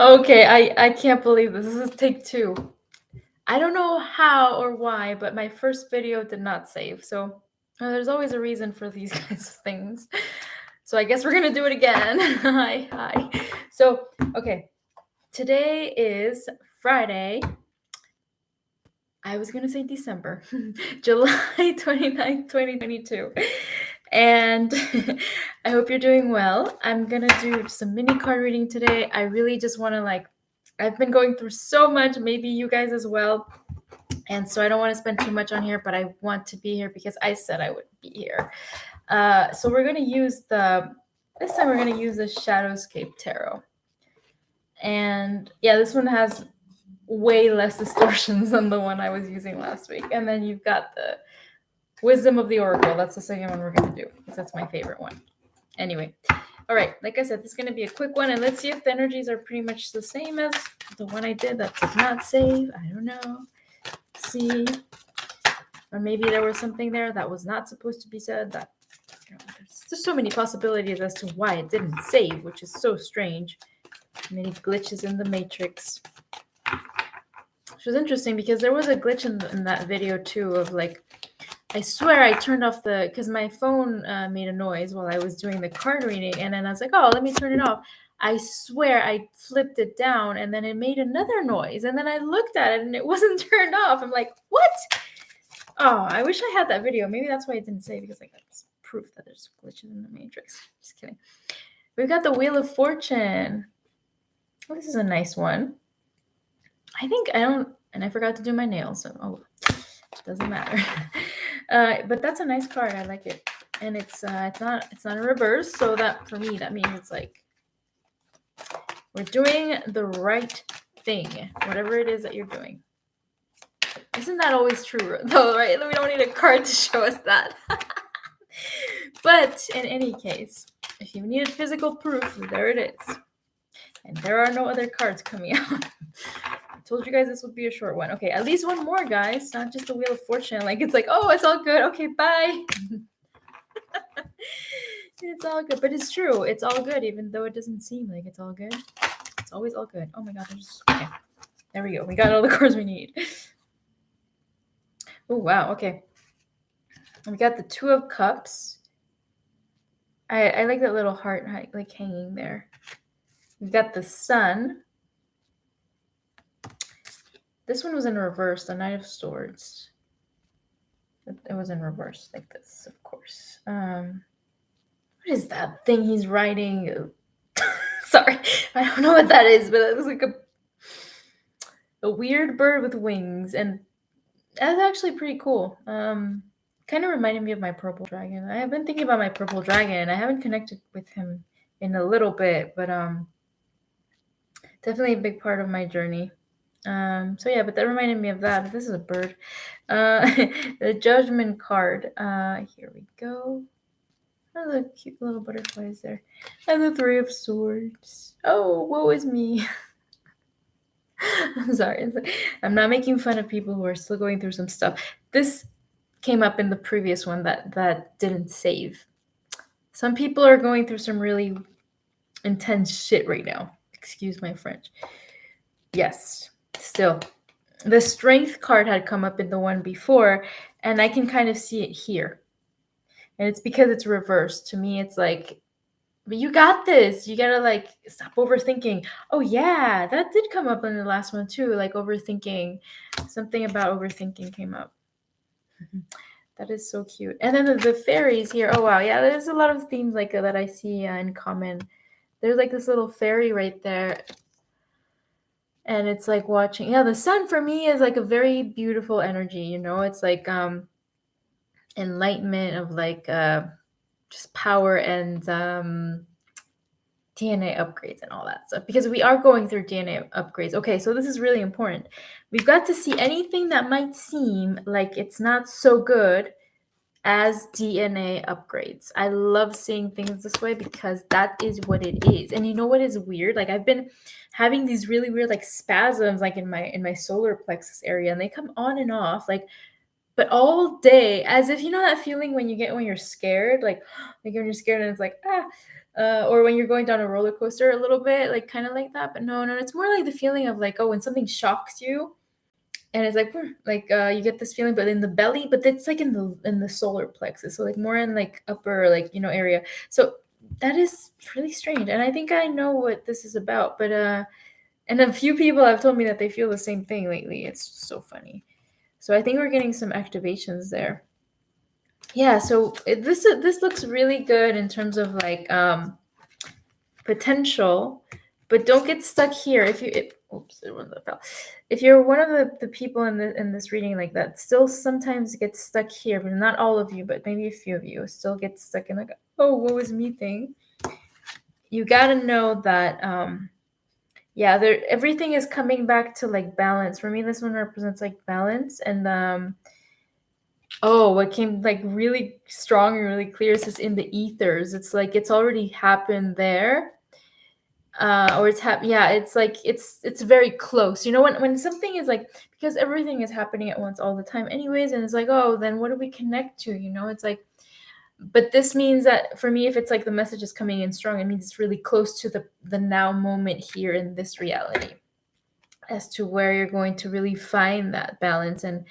Okay, I can't believe this. This is take two. I don't know how or why, but my first video did not save. So there's always a reason for these kinds of things. So I guess we're gonna do it again. Hi. So okay, today is Friday. I was gonna say December, July 29th, 2022. And I hope you're doing well. I'm gonna do some mini card reading today. I really just wanna I've been going through so much, maybe you guys as well. And so I don't want to spend too much on here, but I want to be here because I said I would be here. So we're gonna use this time we're gonna use the Shadowscape Tarot. And yeah, this one has way less distortions than the one I was using last week. And then you've got the Wisdom of the Oracle. That's the second one we're gonna do because that's my favorite one. Anyway, all right, like I said, this is gonna be a quick one, and let's see if the energies are pretty much the same as the one I did that did not save. I don't know. Let's see, or maybe there was something there that was not supposed to be said. That there's just so many possibilities as to why it didn't save, which is so strange. Many glitches in the matrix. Which was interesting because there was a glitch in that video too of like, I swear I turned off because my phone made a noise while I was doing the card reading, and then I was like, oh, let me turn it off. I swear I flipped it down and then it made another noise, and then I looked at it and it wasn't turned off. I'm like, what? Oh, I wish I had that video. Maybe that's why it didn't save, because like that's proof that there's glitches in the matrix. Just kidding. We've got the Wheel of Fortune. Oh, this is a nice one. I think and I forgot to do my nails, so it doesn't matter. But that's a nice card. I like it, and it's not a reverse, so that for me that means it's like we're doing the right thing, whatever it is that you're doing. Isn't that always true though, right? We don't need a card to show us that. But in any case, if you needed physical proof, there it is. And there are no other cards coming out. I told you guys this would be a short one. Okay, at least one more, guys. Not just the Wheel of Fortune. Like, it's like, oh, it's all good. Okay, bye. It's all good. But it's true. It's all good, even though it doesn't seem like it's all good. It's always all good. Oh my god, okay. There we go. We got all the cards we need. Oh, wow. Okay. We got the Two of Cups. I like that little heart like hanging there. We've got the Sun. This one was in reverse, the Knight of Swords. It was in reverse like this, of course. What is that thing he's riding? Sorry, I don't know what that is, but it looks like a weird bird with wings, and that's actually pretty cool. Kind of reminded me of my purple dragon. I have been thinking about my purple dragon. I haven't connected with him in a little bit, but definitely a big part of my journey. So yeah, but that reminded me of that. But this is a bird. The Judgment card. Here we go. Oh, the cute little butterflies there. And the Three of Swords. Oh, woe is me. I'm sorry. I'm not making fun of people who are still going through some stuff. This came up in the previous one that didn't save. Some people are going through some really intense shit right now. Excuse my French. Yes, still. The Strength card had come up in the one before, and I can kind of see it here. And it's because it's reversed. To me, it's like, but you got this. You gotta like stop overthinking. Oh yeah, that did come up in the last one too. Like overthinking. Something about overthinking came up. That is so cute. And then the fairies here. Oh wow, yeah. There's a lot of themes like that I see in common. There's like this little fairy right there. And it's like watching. Yeah, the sun for me is like a very beautiful energy. You know, it's like enlightenment of like just power and DNA upgrades and all that stuff, because we are going through DNA upgrades. Okay, so this is really important. We've got to see anything that might seem like it's not so good as DNA upgrades. I love seeing things this way because that is what it is. And you know what is weird? Like I've been having these really weird like spasms like in my solar plexus area, and they come on and off like, but all day, as if you know that feeling when you're scared, like when you're scared and it's like Or when you're going down a roller coaster a little bit, like kind of like that. But no, it's more like the feeling of like, oh, when something shocks you, and it's like, you get this feeling, but in the belly, but it's like in the solar plexus, so like more in like upper, like, area. So that is really strange, and I think I know what this is about. But and a few people have told me that they feel the same thing lately. It's so funny. So I think we're getting some activations there. Yeah, so this looks really good in terms of like potential, but don't get stuck here. Oops, it wasn't that fell. If you're one of the people in this reading like that, still sometimes get stuck here, but not all of you, but maybe a few of you still get stuck in like, oh, what was me thing. You gotta know that yeah, everything is coming back to like balance. For me, this one represents like balance. And oh, what came like really strong and really clear is this in the ethers. It's like it's already happened there. Or it's like it's very close. When something is like, because everything is happening at once all the time anyways, and it's like, oh, then what do we connect to? It's like, but this means that for me, if it's like the message is coming in strong, it means it's really close to the now moment here in this reality, as to where you're going to really find that balance and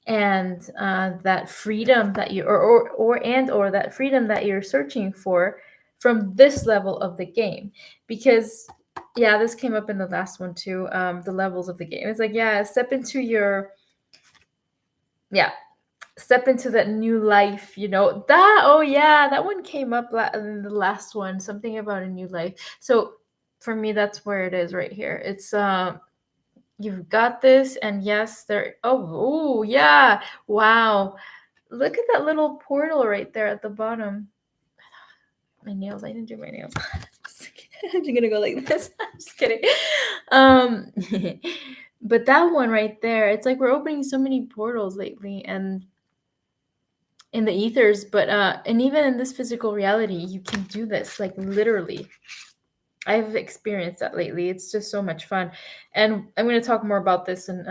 that freedom that you or that freedom that you're searching for from this level of the game. Because yeah, this came up in the last one too, the levels of the game. It's like, yeah, step into that new life, that one came up in the last one, something about a new life. So for me, that's where it is right here. It's you've got this, and yes, oh yeah, wow. Look at that little portal right there at the bottom. My nails, I didn't do my nails. I'm just gonna go like this. I'm just kidding. But that one right there, it's like we're opening so many portals lately, and in the ethers, but and even in this physical reality, you can do this, like literally. I've experienced that lately. It's just so much fun. And I'm going to talk more about this in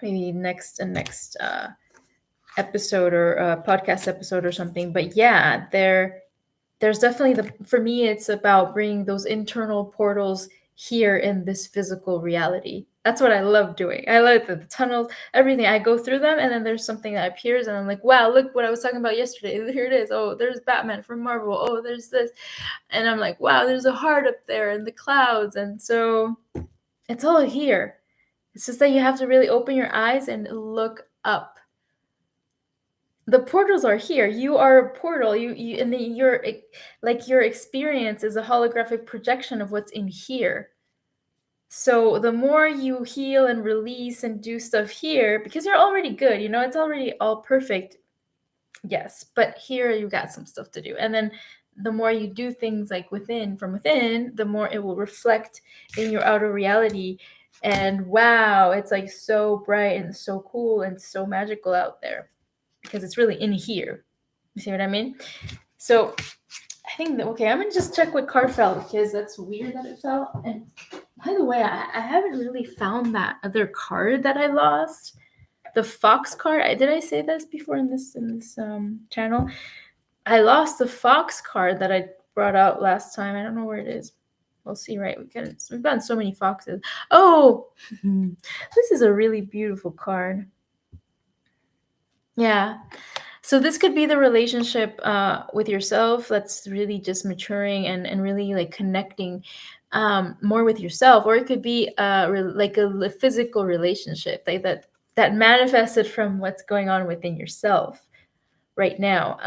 maybe next episode, or podcast episode or something. But yeah, there's definitely for me, it's about bringing those internal portals here in this physical reality. That's what I love doing. I love the tunnels, everything. I go through them, and then there's something that appears, and I'm like, wow, look what I was talking about yesterday. Here it is. Oh, there's Batman from Marvel. Oh, there's this. And I'm like, wow, there's a heart up there in the clouds. And so it's all here. It's just that you have to really open your eyes and look up. The portals are here. You are a portal. And your experience is a holographic projection of what's in here. So the more you heal and release and do stuff here, because you're already good, it's already all perfect. Yes, but here you got some stuff to do. And then the more you do things like from within, the more it will reflect in your outer reality. And wow, it's like so bright and so cool and so magical out there, because it's really in here. You see what I mean? So I think that, okay, I'm gonna just check what card fell, because that's weird that it fell. And by the way, I haven't really found that other card that I lost. The fox card. Did I say this before in this channel? I lost the fox card that I brought out last time. I don't know where it is. We'll see, right? We've gotten so many foxes. Oh, this is a really beautiful card. Yeah. So this could be the relationship with yourself that's really just maturing and really like connecting more with yourself, or it could be like a physical relationship that manifested from what's going on within yourself right now.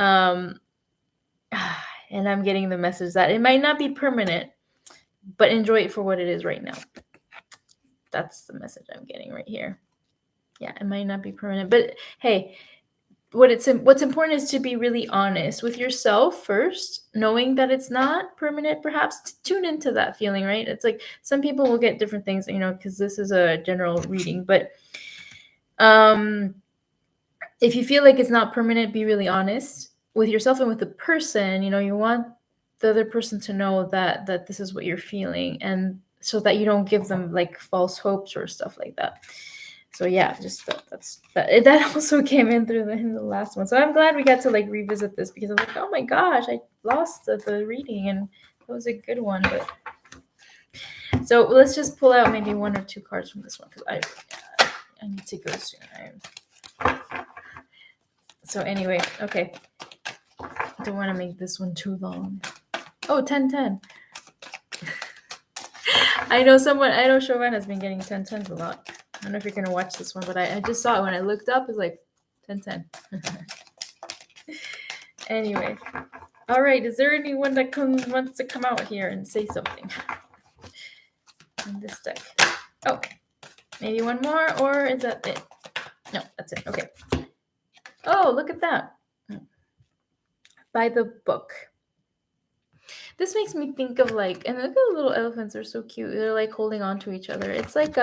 And I'm getting the message that it might not be permanent, but enjoy it for what it is right now. That's the message I'm getting right here. Yeah, it might not be permanent, but hey, what's important is to be really honest with yourself first, knowing that it's not permanent. Perhaps tune into that feeling, right? It's like some people will get different things, because this is a general reading, but if you feel like it's not permanent, be really honest with yourself and with the person. You want the other person to know that this is what you're feeling, and so that you don't give them like false hopes or stuff like that. So yeah, just that also came in in the last one. So I'm glad we got to like revisit this because I'm like, oh my gosh, I lost the reading and it was a good one. But so let's just pull out maybe 1 or 2 cards from this one because I need to go soon. So anyway, okay. I don't want to make this one too long. Oh, 10-10. I know Chauvin has been getting 10-10s a lot. I don't know if you're going to watch this one, but I just saw it when I looked up. It's like 10-10. Anyway. All right. Is there anyone that wants to come out here and say something in this deck? Oh, maybe one more, or is that it? No, that's it. Okay. Oh, look at that. By the book. This makes me think of like, and look at the little elephants, are so cute. They're like holding on to each other. It's like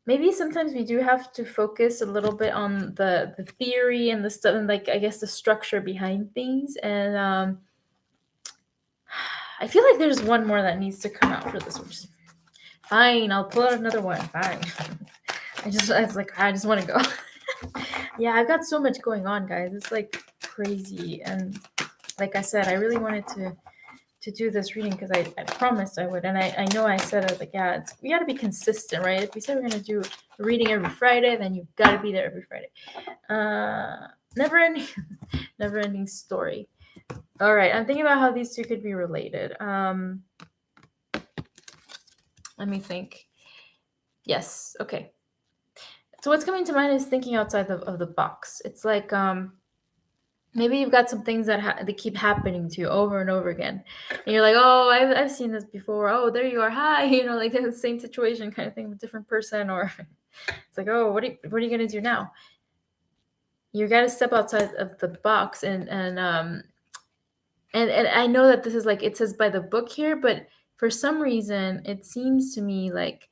maybe sometimes we do have to focus a little bit on the theory and the stuff, and like I guess the structure behind things. And I feel like there's one more that needs to come out for this one. Fine, I'll pull out another one. Fine. I just want to go. Yeah, I've got so much going on, guys. It's like crazy. And like I said, I really wanted to do this reading because I promised I would. And I know I said, I was like, yeah, we got to be consistent, right? If we said we're going to do a reading every Friday, then you've got to be there every Friday. Never ending story. All right, I'm thinking about how these two could be related. Let me think. Yes, okay. So what's coming to mind is thinking outside of the box. It's like maybe you've got some things that keep happening to you over and over again, and you're like, oh, I've seen this before. Oh, there you are. Hi, like the same situation kind of thing with a different person. Or it's like, oh, what are you gonna do now? You got to step outside of the box, and I know that this is like it says by the book here, but for some reason it seems to me like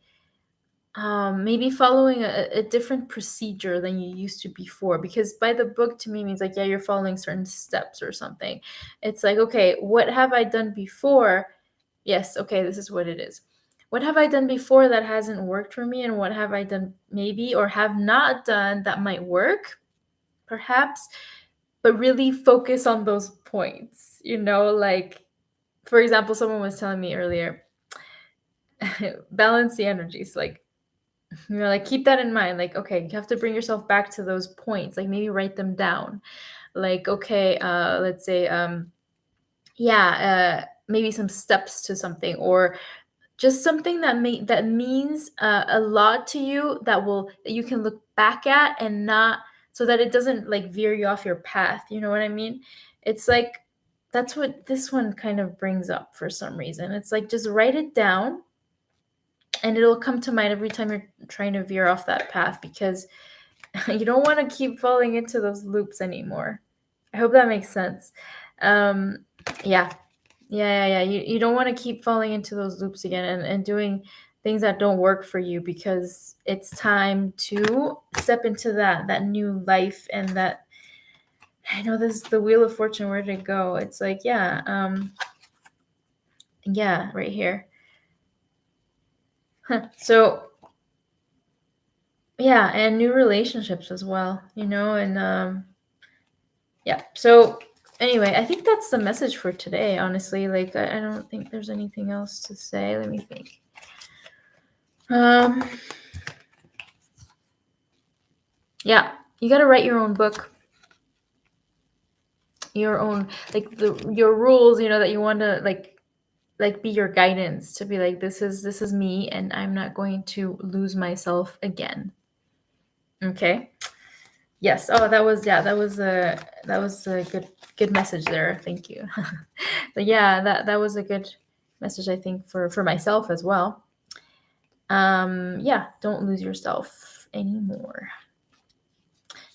maybe following a different procedure than you used to before, because by the book to me means like, yeah, you're following certain steps or something. It's like, okay, what have I done before? Yes, okay, this is what it is. What have I done before that hasn't worked for me, and what have I done maybe or have not done that might work, perhaps, but really focus on those points, like, for example, someone was telling me earlier, balance the energies, like, like keep that in mind. Like, okay, you have to bring yourself back to those points. Like maybe write them down. Like, okay, let's say, maybe some steps to something, or just something that means a lot to you, that you can look back at, and not so that it doesn't like veer you off your path. You know what I mean? It's like that's what this one kind of brings up for some reason. It's like just write it down, and it'll come to mind every time you're trying to veer off that path, because you don't want to keep falling into those loops anymore. I hope that makes sense. Yeah. You don't want to keep falling into those loops again, and doing things that don't work for you, because it's time to step into that new life. And that, I know this is the Wheel of Fortune. Where did it go? It's like, right here. So yeah, and new relationships as well, and so anyway, I think that's the message for today, honestly. Like, I don't think there's anything else to say. Let me think. Yeah, you got to write your own book, your own, like your rules, that you want to like be your guidance, to be like, this is me, and I'm not going to lose myself again. Okay. Yes. Oh, that was a good message there. Thank you. But yeah, that was a good message, I think, for myself as well. Don't lose yourself anymore.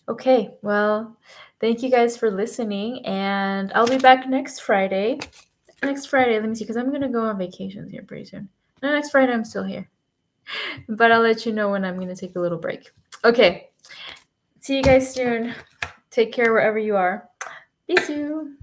Okay, well, thank you guys for listening, and I'll be back next Friday. Let me see, because I'm gonna go on vacations here pretty soon. No, next Friday I'm still here, but I'll let you know when I'm gonna take a little break. Okay, see you guys soon. Take care wherever you are. Bisous.